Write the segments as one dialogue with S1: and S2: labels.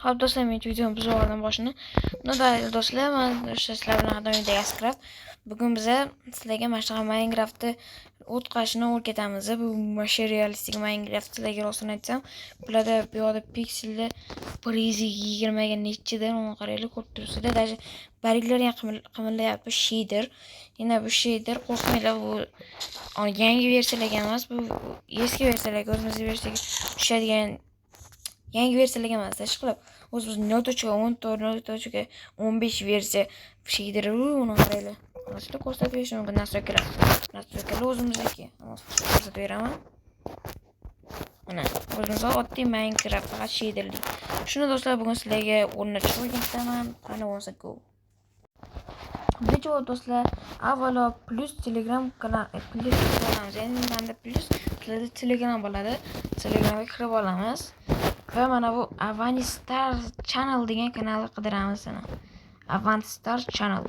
S1: Xo'p do'stlar, men videomiz buzib boshini. Bunda do'stlar, men sizlar bilan qadamda Ascraft. Bugun biz sizlarga mana shu Minecraftni o'tkazishni o'rgatamiz. Bu realistik Minecraft sizlarga rostini aytsam, bularda bu yoqda pikselli 120 ga nechidir, uni qaranglar, ko'rib turibsizlar. Даже barglar ham qimirlayapti, shader. Yana bu shader qo'rqmanglar, bu yangi versiyalarga emas, bu eski versiyalarga, o'zimizga versiyaga tushadigan yangi versiyalarga emas, tashqilab o'zimiz 0.14, versiya shader uni qaranglar. Mana ko'rsatib berish mumkin. Nastroykalar o'zimizniki. Ko'rsatib beraman. Mana o'zimiz oddiy Minecraft faqat shaderli. Shuni do'stlar, bugun sizlarga o'rnatishni o'rgataman. Qani bo'lsa go. Birinchi do'stlar, avvalo plus Telegram kanal, plus qilamiz. Endi menda plus Telegram bo'ladi. Telegramga kirib olamiz. Va mana bu Avanstar Channel degan kanalni qidiramiz. Avanstar Channel.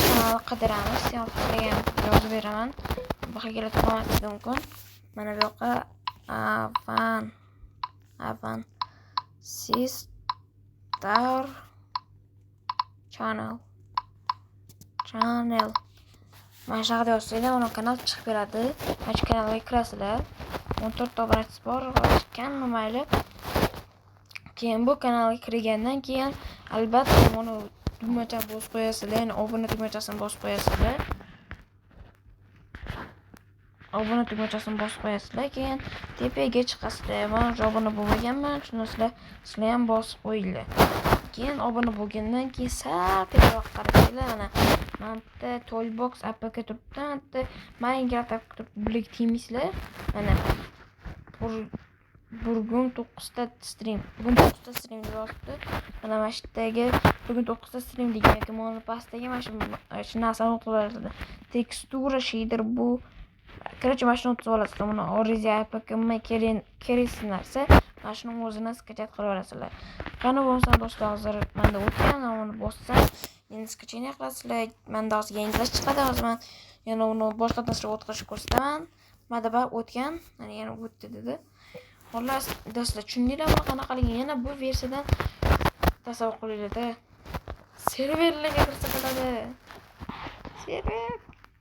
S1: Kanalni qidiramiz. Sizlarga yozib beraman. Bahoga to'lamaslik mumkin. Mana bu yoqqa Avanstar Channel. Mana shu yerda yozsanglar, uni kanal chiqib beradi. Mana shu kanalga kirasizlar. 14 ta obunachisi bor, ekan mayli. Keyin bu kanalga kirgandan keyin albatta buni tugmachani bosib qo'yasizlar, ya'ni obuna tugmachasini bosib qo'yasizlar. Obuna tugmachasini bosib qo'yasizlar, keyin tepaga chiqasizlar. Men obuna bo'lmaganman, shuni sizlar ham bosib qo'yinglar. Keyin obuna bo'lgandan keyin sal tepaga qarasanglar, mana bitta Toolbox APK turibdi, bitta Minecraft APK turibdi. Bularga temisizlar. Mana bugun 9 ta stream. Bugun 9 ta stream yozibdi. Mana mana shu yerdagi bugun 9 ta stream degan ekan. Mana pastdagi mana shu narsani o'qib tekstura shader bu. Короче, mana shuni o'tib olasizlar. Buni Orizi APK'mi kerakli narsa. Mana shuni o'zini skachat qilib olasizlar. Qani bo'lsa do'stlar, hozir menda o'tgan, uni bossam, endi skachaniya qilasizlar. Menda hozir yangilash chiqadi. Hozir men yana uni boshqa narsaga o'tkazib ko'rsataman. Menda bor o'tgan, mana yana o'tdi dedi. Xullas, do'stlar, tushundinglarmi qanaqaligini? Yana bu versiyadan tasavvur qilinglar-da. Serverlarga kirsa bo'ladi. Server.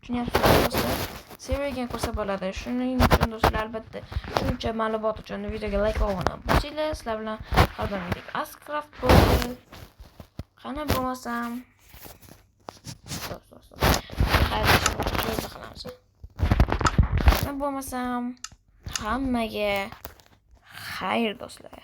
S1: Tushunyapsizlar do'stlar? Serverga kirsa bo'ladi. Shuning uchun do'stlar, albatta, shuncha ma'lumot uchun videoga like va obuna bo'lsanglar, sizlar bilan qalbimdagi Ascraft bo'ldi. Qani bo'lmasam, qani bo'lmasam, hammaga xayr do'stlar.